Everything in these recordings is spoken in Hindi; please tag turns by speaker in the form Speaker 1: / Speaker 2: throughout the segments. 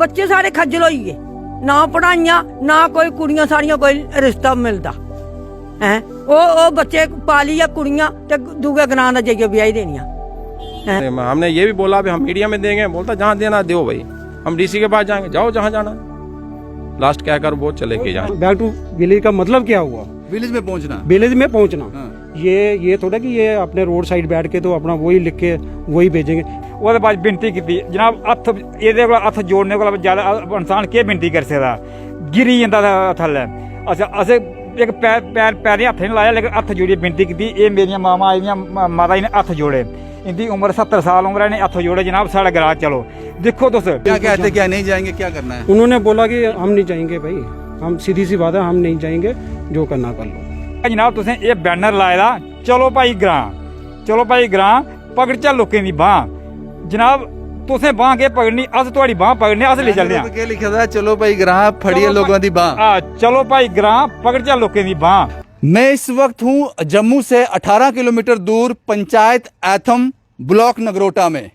Speaker 1: बच्चे सारे खज्जल होई गए, ना पढ़ाइयां ना कोई कुड़ियां साड़ियां कोई रिश्ता मिलता है। वो बच्चे पाली या कुड़ियां ते दूगे ग्रां दा जाइए ब्याह देनियां।
Speaker 2: हमने ये भी बोला भी हम मीडिया में देंगे, बोलता जहाँ देना दो भाई, हम डीसी के पास जाएंगे, जाओ जहाँ जाना। लास्ट क्या कर वो चले के जाए।
Speaker 3: बैक टू विलेज का मतलब क्या हुआ?
Speaker 4: विलेज में पहुंचना,
Speaker 3: विलेज में पहुंचना।
Speaker 4: हाँ।
Speaker 3: ये थोड़ा कि ये अपने रोड साइड बैठ के तो अपना वही लिख के वही भेजेंगे।
Speaker 5: ਉਹਦੇ ਬਾਅਦ ਬੇਨਤੀ ਕੀਤੀ ਜਨਾਬ, ਹੱਥ ਇਹਦੇ ਕੋਲ ਹੱਥ ਜੋੜਨੇ ਕੋਲ ਜ਼ਿਆਦਾ ਇਨਸਾਨ ਕੀ ਬੇਨਤੀ ਕਰ ਸਕਦਾ, ਗਿਰੀ ਜਾਂਦਾ ਥੱਲੇ। ਅੱਛਾ ਅਸੀਂ ਇੱਕ ਪੈਰ ਹੱਥ ਨਹੀਂ ਲਾਇਆ, ਲੇਕਿਨ ਹੱਥ ਜੋੜੀ ਬੇਨਤੀ ਕੀਤੀ। ਇਹ ਮੇਰੀਆਂ ਮਾਵਾਂ ਆਈਆਂ, ਮਾਤਾ ਜੀ ਨੇ ਹੱਥ ਜੋੜੇ, इनकी उम्र 70 साल उम्र है, ने हथ जोड़े जनाब साढ़े गरा चलो। देखो तो सर
Speaker 4: क्या कहते क्या नहीं जाएंगे, क्या करना है?
Speaker 3: उन्होंने बोला कि हम नहीं जाएंगे भाई, हम सीधी सी बात है, हम नहीं जाएंगे, जो करना कर लो।
Speaker 5: जनाब तुसें ये बैनर लाए दा, चलो भाई ग्रां, चलो भाई ग्रां, पकड़ चल लोकें दी बांह। जनाब तुसें बांह के पकड़नी, अस तुहाड़ी बांह पकड़नी, अस ले चलने।
Speaker 4: क्या लिखा था? चलो भाई ग्रां फड़िए लोगों दी बांह।
Speaker 5: चलो भाई ग्रां, पकड़ चल लोकें दी बांह।
Speaker 4: मैं इस वक्त हूँ जम्मू से 18 किलोमीटर दूर पंचायत ऐथम ब्लॉक नगरोटा में।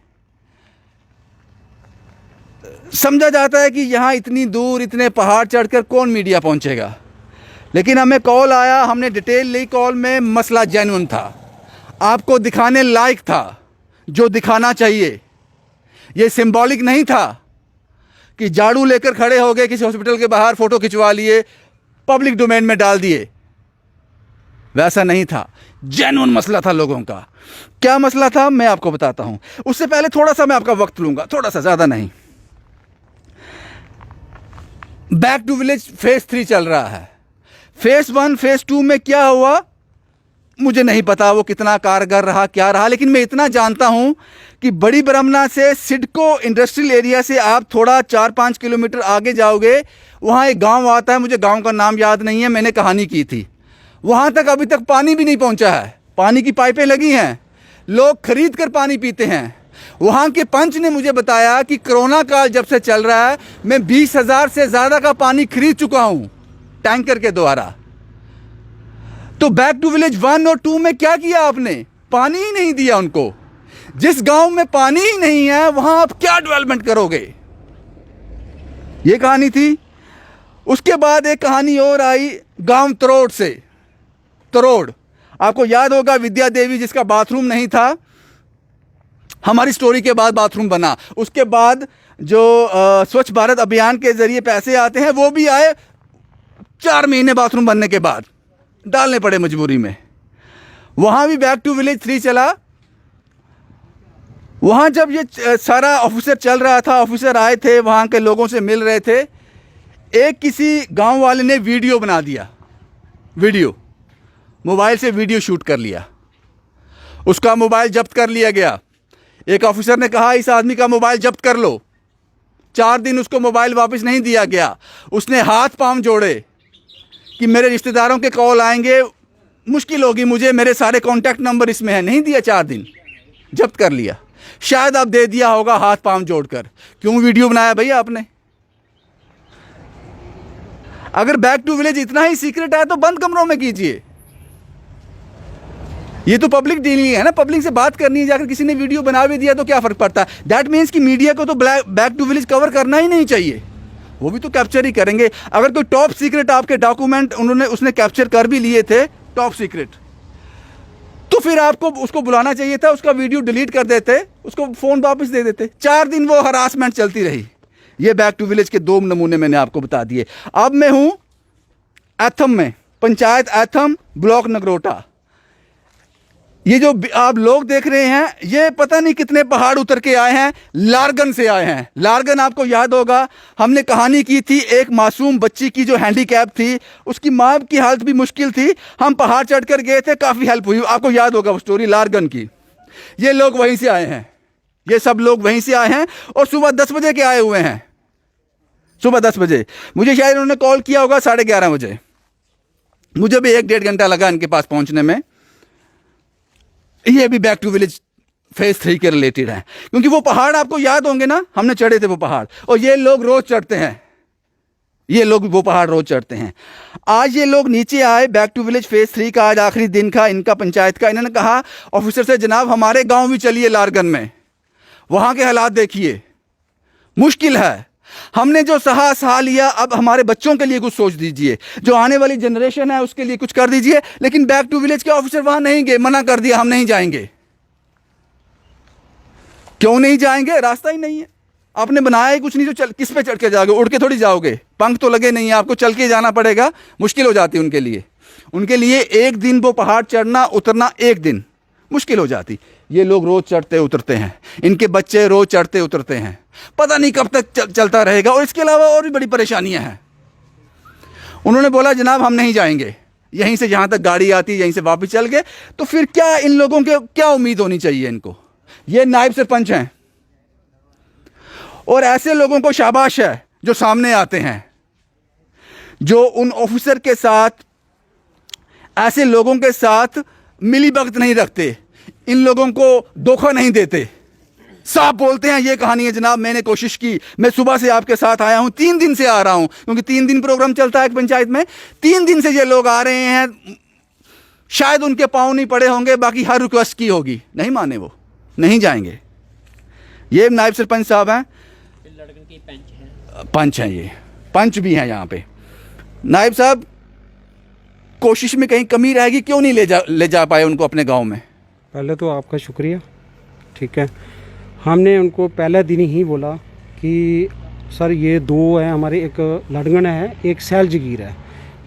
Speaker 4: समझा जाता है कि यहाँ इतनी दूर इतने पहाड़ चढ़कर कौन मीडिया पहुँचेगा, लेकिन हमें कॉल आया, हमने डिटेल ली। कॉल में मसला जेन्युइन था, आपको दिखाने लायक था, जो दिखाना चाहिए। ये सिंबॉलिक नहीं था कि झाड़ू लेकर खड़े हो गए किसी हॉस्पिटल के बाहर, फोटो खिंचवा लिए, पब्लिक डोमेन में डाल दिए। वैसा नहीं था, जेन्युइन मसला था लोगों का। क्या मसला था मैं आपको बताता हूं। उससे पहले थोड़ा सा मैं आपका वक्त लूंगा, थोड़ा सा, ज्यादा नहीं। बैक टू विलेज फेज 3 चल रहा है। फेज 1 फेज 2 में क्या हुआ मुझे नहीं पता, वो कितना कारगर रहा क्या रहा, लेकिन मैं इतना जानता हूं कि बड़ी ब्रह्मना से सिडको इंडस्ट्रियल एरिया से आप थोड़ा 4-5 किलोमीटर आगे जाओगे, वहां एक गांव आता है, मुझे गांव का नाम याद नहीं है, मैंने कहानी की थी। वहां तक अभी तक पानी भी नहीं पहुंचा है, पानी की पाइपें लगी हैं, लोग खरीद कर पानी पीते हैं। वहां के पंच ने मुझे बताया कि कोरोना काल जब से चल रहा है, मैं 20,000 से ज्यादा का पानी खरीद चुका हूं टैंकर के द्वारा। तो बैक टू विलेज 1 और 2 में क्या किया आपने? पानी ही नहीं दिया उनको। जिस गांव में पानी ही नहीं है वहां आप क्या डेवलपमेंट करोगे? ये कहानी थी। उसके बाद एक कहानी और आई गांव तरोड़ से। तरोड़ आपको याद होगा, विद्या देवी जिसका बाथरूम नहीं था, हमारी स्टोरी के बाद बाथरूम बना। उसके बाद जो स्वच्छ भारत अभियान के जरिए पैसे आते हैं वो भी आए, 4 महीने बाथरूम बनने के बाद डालने पड़े मजबूरी में। वहां भी बैक टू विलेज 3 चला। वहां जब ये सारा ऑफिसर चल रहा था, ऑफिसर आए थे, वहां के लोगों से मिल रहे थे, एक किसी गांव वाले ने वीडियो बना दिया, वीडियो मोबाइल से वीडियो शूट कर लिया, उसका मोबाइल जब्त कर लिया गया। एक ऑफिसर ने कहा इस आदमी का मोबाइल जब्त कर लो। 4 दिन उसको मोबाइल वापस नहीं दिया गया। उसने हाथ पांव जोड़े कि मेरे रिश्तेदारों के कॉल आएंगे, मुश्किल होगी मुझे, मेरे सारे कॉन्टैक्ट नंबर इसमें है। नहीं दिया, 4 दिन जब्त कर लिया। शायद अब दे दिया होगा हाथ पांव जोड़कर। क्यों वीडियो बनाया भैया आपने? अगर बैक टू विलेज इतना ही सीक्रेट है तो बंद कमरों में कीजिए। ये तो पब्लिक डीलिंग है ना, पब्लिक से बात करनी है। जाकर किसी ने वीडियो बना भी दिया तो क्या फर्क पड़ता है? दैट मीन्स कि मीडिया को तो बैक टू विलेज कवर करना ही नहीं चाहिए, वो भी तो कैप्चर ही करेंगे। अगर कोई टॉप सीक्रेट आपके डॉक्यूमेंट उसने कैप्चर कर भी लिए थे, टॉप सीक्रेट, तो फिर आपको उसको बुलाना चाहिए था, उसका वीडियो डिलीट कर देते, उसको फ़ोन वापस दे देते। 4 दिन वो हरासमेंट चलती रही। ये बैक टू विलेज के 2 नमूने मैंने आपको बता दिए। अब मैं हूँ ऐथम में, पंचायत ऐथम ब्लॉक नगरोटा। ये जो आप लोग देख रहे हैं, ये पता नहीं कितने पहाड़ उतर के आए हैं, लारगन से आए हैं। लारगन आपको याद होगा, हमने कहानी की थी एक मासूम बच्ची की जो हैंडीकैप थी, उसकी माँ की हालत भी मुश्किल थी, हम पहाड़ चढ़कर गए थे, काफ़ी हेल्प हुई। आपको याद होगा वो स्टोरी लारगन की। ये लोग वहीं से आए हैं, ये सब लोग वहीं से आए हैं और सुबह 10 बजे के आए हुए हैं। सुबह 10 बजे मुझे शायद उन्होंने कॉल किया होगा 11:30 बजे। मुझे भी 1-1.5 घंटा लगा इनके पास पहुंचने में। ये भी बैक टू विलेज फेज 3 के रिलेटेड है, क्योंकि वो पहाड़ आपको याद होंगे ना, हमने चढ़े थे वो पहाड़, और ये लोग रोज चढ़ते हैं, ये लोग वो पहाड़ रोज चढ़ते हैं। आज ये लोग नीचे आए, बैक टू विलेज फेज 3 का आज आखिरी दिन का इनका पंचायत का। इन्होंने कहा ऑफिसर से, जनाब हमारे गांव भी चलिए लारगन में, वहां के हालात देखिए, मुश्किल है। हमने जो सहा लिया, अब हमारे बच्चों के लिए कुछ सोच दीजिए, जो आने वाली जनरेशन है उसके लिए कुछ कर दीजिए। लेकिन बैक टू विलेज के ऑफिसर वहां नहीं गए, मना कर दिया, हम नहीं जाएंगे। क्यों नहीं जाएंगे? रास्ता ही नहीं है। आपने बनाया ही कुछ नहीं, तो चल किस पे चढ़ के जाओगे? उड़ के थोड़ी जाओगे, पंख तो लगे नहीं है, आपको चल के जाना पड़ेगा। मुश्किल हो जाती है उनके लिए एक दिन वो पहाड़ चढ़ना उतरना, एक दिन मुश्किल हो जाती। ये लोग रोज चढ़ते उतरते हैं, इनके बच्चे रोज चढ़ते उतरते हैं, पता नहीं कब तक चलता रहेगा। और इसके अलावा और भी बड़ी परेशानियां हैं। उन्होंने बोला जनाब हम नहीं जाएंगे, यहीं से जहां तक गाड़ी आती यहीं से वापस चल गए। तो फिर क्या इन लोगों के क्या उम्मीद होनी चाहिए इनको? ये नायब सरपंच हैं और ऐसे लोगों को शाबाश है जो सामने आते हैं, जो उन ऑफिसर के साथ, ऐसे लोगों के साथ मिली भगत नहीं रखते, इन लोगों को धोखा नहीं देते, साफ बोलते हैं। ये कहानी है जनाब। मैंने कोशिश की, मैं सुबह से आपके साथ आया हूं, 3 दिन से आ रहा हूं, क्योंकि 3 दिन प्रोग्राम चलता है एक पंचायत में। 3 दिन से ये लोग आ रहे हैं, शायद उनके पांव नहीं पड़े होंगे, बाकी हर रिक्वेस्ट की होगी, नहीं माने, वो नहीं जाएंगे। ये नायब सरपंच साहब हैं, पंच हैं, ये पंच भी हैं यहाँ पे। नायब साहब, कोशिश में कहीं कमी रहेगी, क्यों नहीं ले जा पाए उनको अपने गांव में?
Speaker 3: पहले तो आपका शुक्रिया, ठीक है। हमने उनको पहले दिन ही बोला कि सर ये 2 हैं हमारे, एक लड़गन है, एक सैल जगीर है,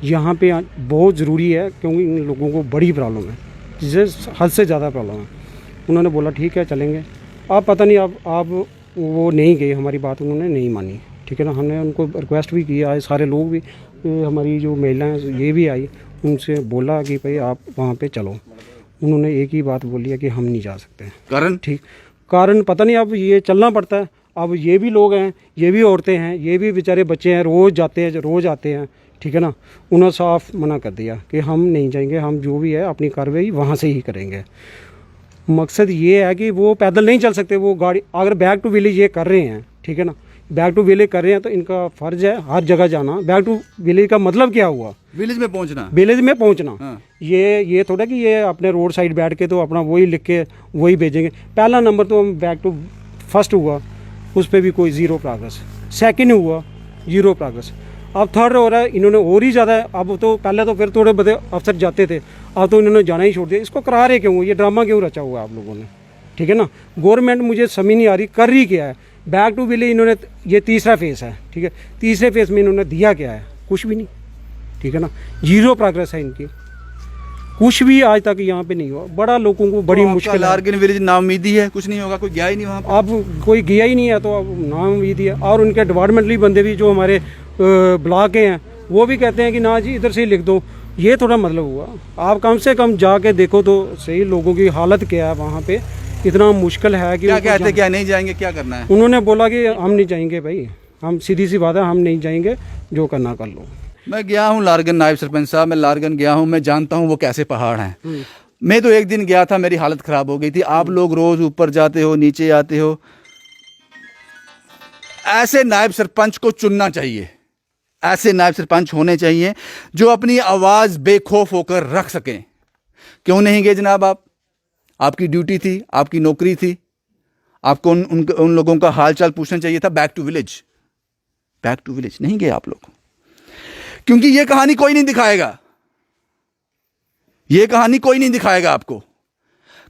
Speaker 3: यहाँ पे बहुत ज़रूरी है क्योंकि इन लोगों को बड़ी प्रॉब्लम है, जिससे हद से ज़्यादा प्रॉब्लम है। उन्होंने बोला ठीक है चलेंगे। आप पता नहीं आप वो नहीं गए, हमारी बात उन्होंने नहीं मानी, ठीक है ना। हमने उनको रिक्वेस्ट भी किया, आए सारे लोग भी, हमारी जो महिलाएं ये भी आई, उनसे बोला कि भाई आप वहाँ पे चलो। उन्होंने एक ही बात बोली है कि हम नहीं जा सकते।
Speaker 4: कारण?
Speaker 3: ठीक, कारण पता नहीं, अब ये चलना पड़ता है। अब ये भी लोग हैं, ये भी औरतें हैं, ये भी बेचारे बच्चे हैं, रोज़ जाते हैं, रोज़ आते हैं, ठीक है ना। उन्होंने साफ मना कर दिया कि हम नहीं जाएंगे, हम जो भी है अपनी कार्रवाई वहाँ से ही करेंगे। मकसद ये है कि वो पैदल नहीं चल सकते, वो गाड़ी, अगर बैक टू विलेज ये कर रहे हैं, ठीक है ना, बैक टू विलेज कर रहे हैं तो इनका फ़र्ज़ है हर जगह जाना। बैक टू विलेज का मतलब क्या हुआ?
Speaker 4: विलेज में पहुंचना,
Speaker 3: विलेज में पहुंचना।
Speaker 4: हाँ।
Speaker 3: ये थोड़ा कि ये अपने रोड साइड बैठ के तो अपना वही लिख के वही भेजेंगे। पहला नंबर तो हम बैक टू फर्स्ट हुआ, उस पर भी कोई ज़ीरो प्रोग्रेस। सेकंड हुआ, ज़ीरो प्रोग्रेस। अब थर्ड हो रहा है, इन्होंने और ही ज़्यादा। अब तो पहले तो फिर थोड़े बड़े अफसर जाते थे, अब तो इन्होंने जाना ही छोड़ दिया। इसको करा रहे क्यों? ये ड्रामा क्यों रचा हुआ है आप लोगों ने, ठीक है ना। गवर्नमेंट मुझे समझ नहीं आ रही कर रही क्या है। बैक टू विलेज इन्होंने, ये तीसरा फेज़ है, ठीक है, तीसरे फेज़ में इन्होंने दिया क्या है? कुछ भी नहीं, ठीक है ना। ज़ीरो प्रोग्रेस है इनकी, कुछ भी आज तक यहाँ पे नहीं हुआ। बड़ा लोगों को बड़ी मुश्किल है।
Speaker 4: लारगन विलेज नाउमीदी है, कुछ नहीं होगा, कोई गया ही नहीं वहाँ पे।
Speaker 3: अब कोई गया ही नहीं है तो अब नाउमीदी है। और उनके डिपार्टमेंटली बंदे भी जो हमारे ब्लॉक के हैं, वो भी कहते हैं कि ना जी इधर से ही लिख दो। ये थोड़ा मतलब हुआ। आप कम से कम जाके देखो तो सही लोगों की हालत क्या है वहाँ पे। इतना मुश्किल है कि
Speaker 4: क्या कहते, क्या नहीं जाएंगे, क्या करना है?
Speaker 3: उन्होंने बोला कि हम नहीं जाएंगे भाई, हम सीधी सी बात है, हम नहीं जाएंगे, जो करना कर लो।
Speaker 4: मैं गया हूँ लारगन, नायब सरपंच साहब, मैं लारगन गया हूँ, मैं जानता हूँ वो कैसे पहाड़ हैं। मैं तो एक दिन गया था, मेरी हालत ख़राब हो गई थी। आप लोग रोज़ ऊपर जाते हो, नीचे आते हो। ऐसे नायब सरपंच को चुनना चाहिए, ऐसे नायब सरपंच होने चाहिए जो अपनी आवाज़ बेखौफ होकर रख सकें। क्यों नहीं गए जनाब आप? आपकी ड्यूटी थी, आपकी नौकरी थी, आपको उन लोगों का हाल चाल पूछना चाहिए था। Back to village, back to village नहीं गए आप लोग, क्योंकि ये कहानी कोई नहीं दिखाएगा, ये कहानी कोई नहीं दिखाएगा आपको।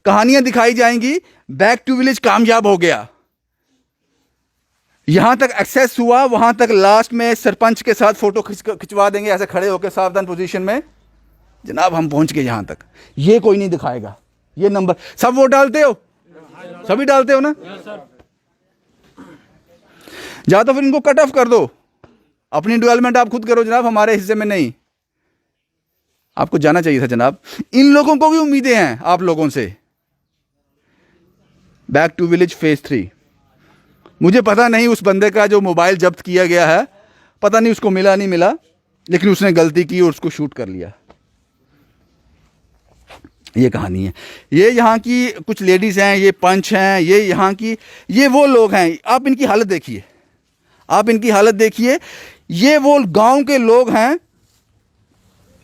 Speaker 4: कहानियां दिखाई जाएंगी, बैक टू विलेज कामयाब हो गया, यहां तक एक्सेस हुआ, वहां तक लास्ट में सरपंच के साथ फोटो खिंचवा देंगे ऐसे खड़े होकर सावधान पोजीशन में, जनाब हम पहुंच गए यहां तक। ये कोई नहीं दिखाएगा। ये नंबर सब वोट डालते हो, सभी डालते हो ना? या तो फिर इनको कट ऑफ कर दो, अपनी डेवलपमेंट आप खुद करो जनाब, हमारे हिस्से में नहीं। आपको जाना चाहिए था जनाब। इन लोगों को भी उम्मीदें हैं आप लोगों से। Back to village phase 3। मुझे पता नहीं उस बंदे का जो मोबाइल जब्त किया गया है, पता नहीं उसको मिला नहीं मिला, लेकिन उसने गलती की और उसको शूट कर लिया। ये कहानी है। ये यहाँ की कुछ लेडीज हैं, ये पंच हैं, ये यहाँ की, ये वो लोग हैं। आप इनकी हालत देखिए, आप इनकी हालत देखिए। ये वो गांव के लोग हैं,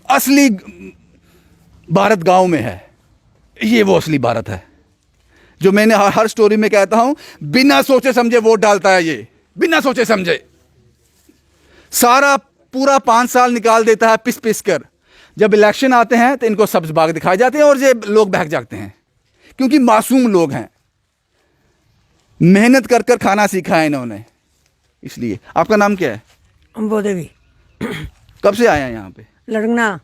Speaker 4: असली भारत गांव में है। ये वो असली भारत है जो मैंने हर स्टोरी में कहता हूं, बिना सोचे समझे वोट डालता है ये, बिना सोचे समझे। सारा पूरा 5 साल निकाल देता है पिस पिस कर। जब इलेक्शन आते हैं तो इनको सब्ज बाग दिखाए जाते हैं और ये लोग बहक जाते हैं, क्योंकि मासूम लोग हैं, मेहनत कर कर खाना सीखा है इन्होंने। इसलिए आपका नाम क्या है?
Speaker 1: अंबोदेवी
Speaker 4: कब से आए हैं यहाँ पे?
Speaker 1: लड़गना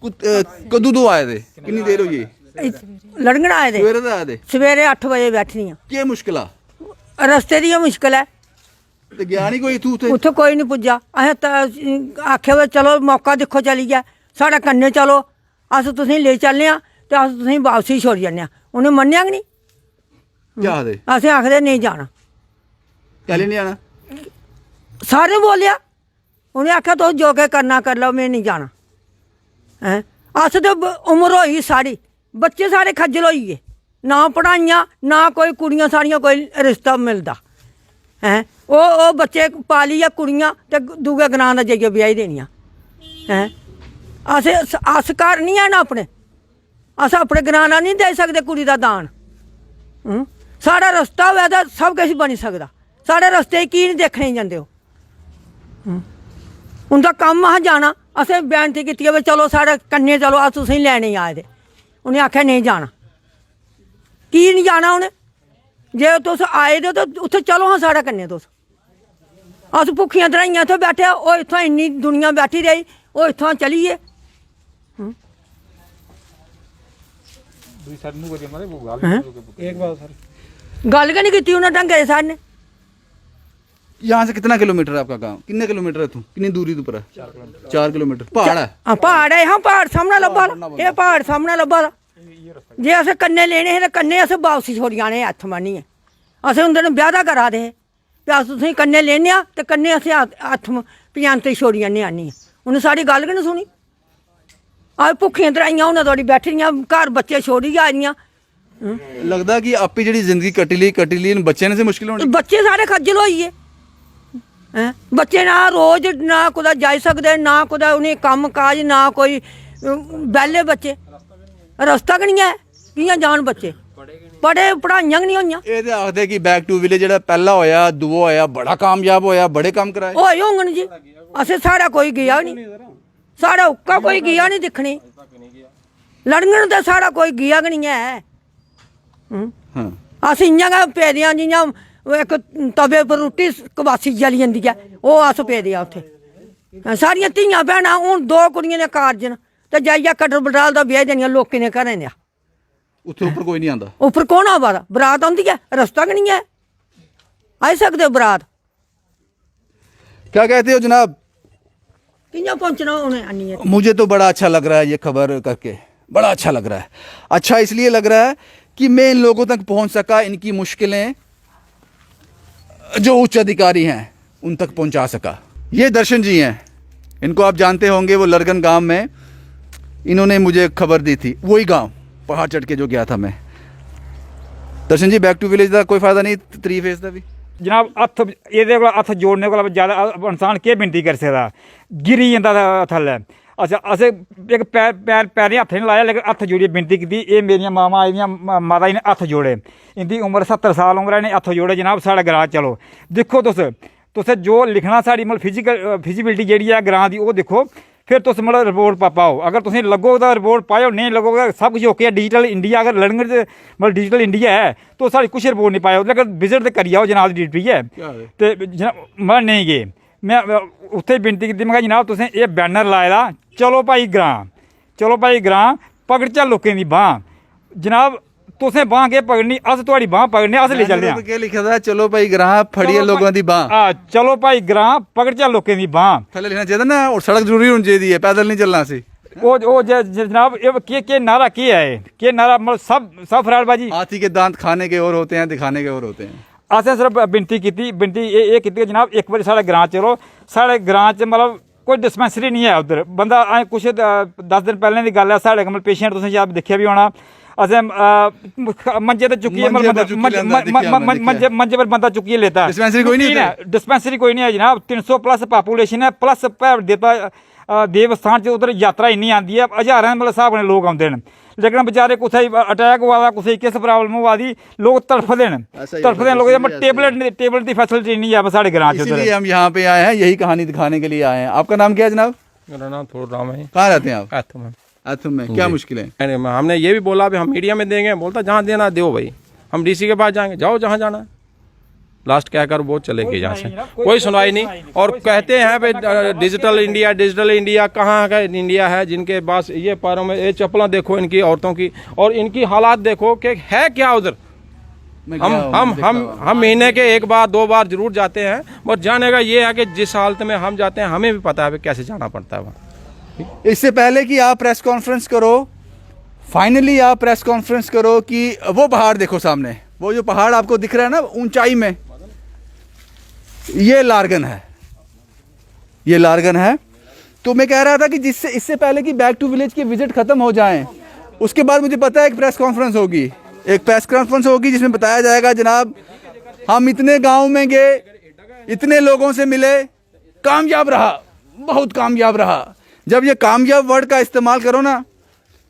Speaker 4: कदू दो आए थे? कितनी देर हुई?
Speaker 1: लड़गना आए थे
Speaker 4: सवेरे तो आए थे।
Speaker 1: सवेरे 8 वजे बैठनी
Speaker 4: क्या मुश्किल आ?
Speaker 1: रस्ते दी मुश्किल है,
Speaker 4: ते गया नहीं कोई तू थे?
Speaker 1: उत्थे कोई नहीं पुज्जा। असें आखेआ वे चलो मौका दिक्खो चली गया, साढ़े कन्नै चलो, अस तुसेंगी लेई चलने आं ते अस तुसेंगी वापसी छोड़ी जन्ने आं। उ'नें मन्नेआ गै नहीं,
Speaker 4: क्या आखदे?
Speaker 1: असें आखदे नहीं जाना।
Speaker 4: कैले नहीं आना?
Speaker 1: सारे बोलेआ, उ'नें आखेआ तुस जो के करना कर लो, में नहीं जाना। हैं अस ते उम्र होई साढ़ी, बच्चे सारे खज्जल होई गे, ना पढ़ाइयां ना कोई कुड़ियां साड़ियां कोई रिश्ता मिलदा। हैं ओह् बच्चे पालियै कुड़ियां ते दूए ग्रां दा जाइयै ब्याही देनियां। हैं अस घर नहीं हैन अपने, अस अपने ग्रां दा नहीं देई सकदे कुड़ी दा दान। साढ़ा रस्ता होवे तां सब किश बनी सकदा, साढ़े रस्ते की नहीं देखने गी जंदे ओह्? उंदा कम्म हा जाना, असें बेनती कीती भाई चलो साढ़े कन्नै चलो, अस तुसेंगी लैने आए दे। उ'नें आखेआ नहीं जाना। की नहीं जाना उ'नें? जे तुस आए दे तो उत्थे चलो हां साढ़े कन्नै तुस। अस भुक्खियां धराइयां इत्थै बैठे, ओह् इत्थों इन्नी दुनिया बैठी रेही, ओह् इत्थों चली गे।
Speaker 3: एक बात सर,
Speaker 1: गल गै नहीं कीती उ'नें ढंगे दे साढ़े ने।
Speaker 4: यहाँ से कितना किलोमीटर है आपका गांव? कितने किलोमीटर है तू? कितनी दूरी तू पर है? 4 किलोमीटर। पहाड़ है?
Speaker 1: हाँ पहाड़ है, हाँ पहाड़ सामने लब्भा दा, एह् पहाड़ सामने लब्भा दा। जे असें कन्नै लेने हे ते कन्नै असें वापसी छोड़ी जाने हत्थ मन्नियै। असें उं'दे नै ब्याह् करा दे हे ते अस तुसेंगी कन्नै लेने आं ते कन्नै असें हत्थ पजांते छोड़ी जन्ने आनियै। उ'नें साढ़ी गल्ल गै नहीं सुनी। अस भुक्खियां धराइयां उ'नें थोड़ी बैठी दियां, घर बच्चे छोड़ियै आई दियां।
Speaker 4: लगदा कि आपकी जेह्ड़ी जिंदगी कटी ली इन बच्चे ने से मुश्किल होनी।
Speaker 1: बच्चे सारे खज्जल होई गे। हैं बच्चे ना रोज ना कुदै जाई सकदे, ना कुदै उ'नेंगी कम्म काज, ना कोई बैह्ले बच्चे, रस्ता गै नहीं है, कि'यां जान बच्चे? पढ़े पढ़ाइयां गै नहीं होइयां।
Speaker 4: ਇਹ ਤੇ ਆਖਦੇ ਕਿ ਬੈਕ ਟੂ ਵਿਲੇਜ ਜਿਹੜਾ ਪਹਿਲਾ ਹੋਇਆ, ਦੂਆ ਹੋਇਆ, ਬੜਾ ਕਾਮਯਾਬ ਹੋਇਆ, बड़े काम कराए।
Speaker 1: होए होङन जी, असें साढ़ा कोई गया नहीं, साढ़ा उक्का कोई गया नहीं दिक्खने, लड़ङन ते साढ़ा कोई गया गै नहीं है।
Speaker 4: हाँ।
Speaker 1: अस इ'यां गै पेदे आं जि'यां इक तवे पर रुट्टी कबासी जली जंदी ऐ, ओह् अस पेदे आ उत्थे। सारियां धियां भैनां हून 2 कुड़ियें दे कारज न ते जाइयै कटर बटाल दा ब्याह देनियां लोकें दे घरें दे।
Speaker 4: ਉੱਥੇ ਉੱਪਰ ਕੋਈ ਨਹੀਂ ਆਂਦਾ।
Speaker 1: उप्पर कौन आवा दा? बरात आंदी है, रस्ता गै नहीं है, आई सकदे बरात?
Speaker 4: क्या कहते हो जनाब?
Speaker 1: कि'यां पहुंचना उ'नें आनियै?
Speaker 4: मुझे तो बड़ा अच्छा लग रहा है ये खबर करके, बड़ा अच्छा लग रहा है। अच्छा इसलिए लग रहा है कि मैं इन लोगों तक पहुंच सका, इनकी मुश्किलें जो उच्च अधिकारी हैं उन तक पहुंचा सका। ये दर्शन जी हैं, इनको आप जानते होंगे, वो लरगन गांव में इन्होंने मुझे खबर दी थी, वही गांव पहाड़ चढ़ के जो गया था मैं। दर्शन जी बैक टू विलेज का कोई फायदा नहीं 3 फेज का भी?
Speaker 5: जनाब हत्थ एह्दे कोला हत्थ जोड़ने कोला ज़्यादा इंसान केह् बिनती करी सकदा? गिरी जंदा थल्लै। अच्छा असें इक पैरें हत्थ नहीं लाया, लेकिन हत्थ जोड़ियै बिनती कीती। एह् मेरियां मावां आई दियां, माता जी ने हत्थ जोड़े, इंदी उम्र 70 साल उम्र है, इ'नें हत्थ जोड़े जनाब साढ़े ग्रां चलो। दिक्खो तुसें जो लिखना साढ़ी मतलब फिजिबिलिटी जेह्ड़ी है ग्रां दी, ओह् दिक्खो, फिर तुस मतलब रिपोर्ट पाओ। अगर तुसें लगोग तो रिपोर्ट पाओ, नहीं लगोग सब कुछ ओके है। डिजिटल इंडिया अगर लड़ङन मतलब डिजिटल इंडिया है तो साढ़ी कुछ रिपोर्ट नहीं पाओ, लेकिन विजिट तो करी आओ जनाब दी ड्यूटी है। ते जनाब मैं नहीं गे, मैं उत्थे बिनती कीती, मैं जनाब तुसें एह् बैनर लाए दा, चलो भाई ग्रां, चलो भाई ग्रां, पकड़चा लोकें दी बांह। जनाब तुसें बांह केह् पकड़नी, अस तुहाड़ी बांह पकड़ने, अस ले चलने आं।
Speaker 4: क्या लिखा था? चलो भाई ग्रां, फड़िए लोगों दी बांह।
Speaker 5: चलो भाई ग्रां, पकड़चा लोकें दी बांह।
Speaker 4: थल्ले लिखना चाहिए ना, और सड़क जरूरी होनी चाहिए, पैदल नहीं चलना सी।
Speaker 5: जनाब ये नारा क्या है? के नारा मतलब सब फराडबाजी।
Speaker 4: हाथी के दांत खाने के और होते हैं, दिखाने के और होते हैं।
Speaker 5: असें सिर्फ बिनती कीती जनाब, एक बारी साढ़े ग्रां चलो। साढ़े ग्रां च मतलब कोई डिस्पैंसरी नहीं है उद्धर। बंदा कुछ 10 दिन पैह्लें दी गल्ल है, साढ़े मतलब पेशेंट तुसें शायद दिक्खेआ भी होना, असें मंजे ते चुक्कियै मंजे पर बंदा चुक्कियै लेता।
Speaker 4: डिस्पैंसरी कोई नहीं है?
Speaker 5: डिस्पैंसरी कोई नहीं है जनाब। 300 प्लस पॉपुलेशन है, प्लस देवता देवस्थान च उधर यात्रा इन्नी आंदी है, हज़ारां मतलब स्हाब कन्नै लोग आंदे न, लेकिन बेचारे कुछ अटैक हुआ दा कुछ किस प्रॉब्लम हुआ दी लोग तड़फदे न तड़फदे लोग टेबलेट की फैसिलिटी नहीं है साढ़े ग्रां च
Speaker 4: इसीलिए हम यहाँ पे आए हैं, यही कहानी दिखाने के लिए आए हैं। आपका नाम क्या है जनाब?
Speaker 2: मेरा नाम थोड़ा राम है।
Speaker 4: कहाँ रहते हैं आप?
Speaker 2: ऐथम है।
Speaker 4: ऐथम में क्या मुश्किल है?
Speaker 2: अरे हमने ये भी बोला भी हम मीडिया में देंगे, बोलता जहाँ देना दो भाई, हम डीसी के पास जाएंगे, जाओ जहाँ जाना। लास्ट कहकर वो चले गए यहाँ से, कोई सुनवाई नहीं। और कहते हैं भाई डिजिटल इंडिया कहाँ का इंडिया है जिनके पास ये पैरों में ये चप्पलें देखो इनकी औरतों की, और इनकी हालात देखो कि है क्या उधर। हम महीने के 1 बार 2 बार जरूर जाते हैं, और जाने का ये है कि जिस हालत में हम जाते हैं हमें भी पता है कैसे जाना पड़ता है वहाँ।
Speaker 4: इससे पहले कि आप प्रेस कॉन्फ्रेंस करो, फाइनली आप प्रेस कॉन्फ्रेंस करो कि वो पहाड़ देखो सामने, वो जो पहाड़ आपको दिख रहा है ना ऊंचाई में, ये लारगन है, ये लारगन है। तो मैं कह रहा था कि जिससे इससे पहले कि बैक टू विलेज की विजिट खत्म हो जाए, उसके बाद मुझे पता है एक प्रेस कॉन्फ्रेंस होगी, एक प्रेस कॉन्फ्रेंस होगी जिसमें बताया जाएगा जनाब हम इतने गांव में गए, इतने लोगों से मिले, कामयाब रहा, बहुत कामयाब रहा। जब ये कामयाब वर्ड का इस्तेमाल करो ना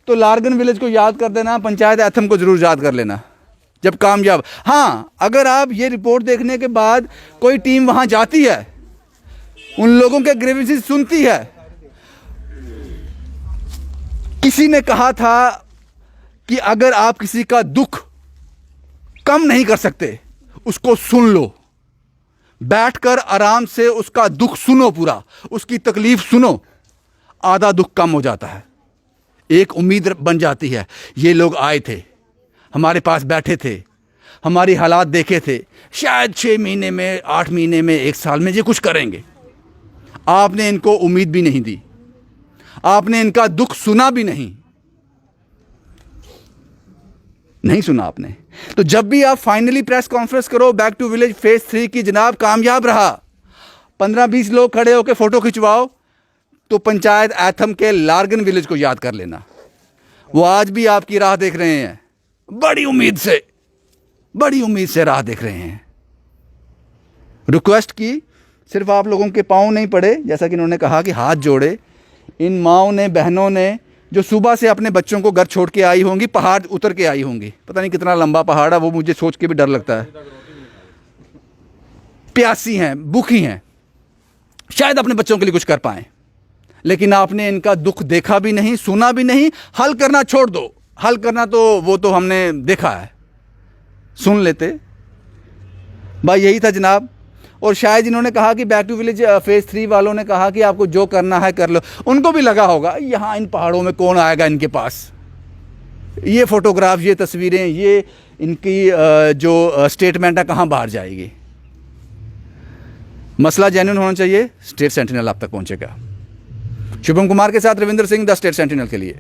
Speaker 4: तो लारगन विलेज को याद कर देना, पंचायत ऐथम को जरूर याद कर लेना जब कामयाब। हाँ, अगर आप ये रिपोर्ट देखने के बाद कोई टीम वहां जाती है, उन लोगों के ग्रीवेंसेस सुनती है, किसी ने कहा था कि अगर आप किसी का दुख कम नहीं कर सकते उसको सुन लो, बैठकर आराम से उसका दुख सुनो, पूरा उसकी तकलीफ सुनो, आधा दुख कम हो जाता है, एक उम्मीद बन जाती है। ये लोग आए थे, हमारे पास बैठे थे, हमारी हालात देखे थे, शायद 6 महीने में, 8 महीने में, 1 साल में ये कुछ करेंगे। आपने इनको उम्मीद भी नहीं दी, आपने इनका दुख सुना भी नहीं सुना आपने। तो जब भी आप फाइनली प्रेस कॉन्फ्रेंस करो बैक टू विलेज फेज 3 की जनाब कामयाब रहा, 15-20 लोग खड़े होकर फोटो खिंचवाओ, तो पंचायत ऐथम के लारगन विलेज को याद कर लेना। वो आज भी आपकी राह देख रहे हैं, बड़ी उम्मीद से राह देख रहे हैं। रिक्वेस्ट की, सिर्फ आप लोगों के पांव नहीं पड़े, जैसा कि इन्होंने कहा कि हाथ जोड़े, इन माँओं ने, बहनों ने जो सुबह से अपने बच्चों को घर छोड़ के आई होंगी, पहाड़ उतर के आई होंगी, पता नहीं कितना लंबा पहाड़ है वो, मुझे सोच के भी डर लगता है। प्यासी हैं, भूखी हैं, शायद अपने बच्चों के लिए कुछ कर पाएं, लेकिन आपने इनका दुख देखा भी नहीं, सुना भी नहीं। हल करना छोड़ दो, हल करना तो वो तो हमने देखा है, सुन लेते भाई। यही था जनाब। और शायद इन्होंने कहा कि बैक टू विलेज फेज 3 वालों ने कहा कि आपको जो करना है कर लो, उनको भी लगा होगा यहाँ इन पहाड़ों में कौन आएगा इनके पास, ये फोटोग्राफ, ये तस्वीरें, ये इनकी जो स्टेटमेंट है कहाँ बाहर जाएगी। मसला जेन्युइन होना चाहिए, स्टेट सेंटिनल आप तक पहुँचेगा। शुभम कुमार के साथ Ravindra Singh, the state sentinel के लिए।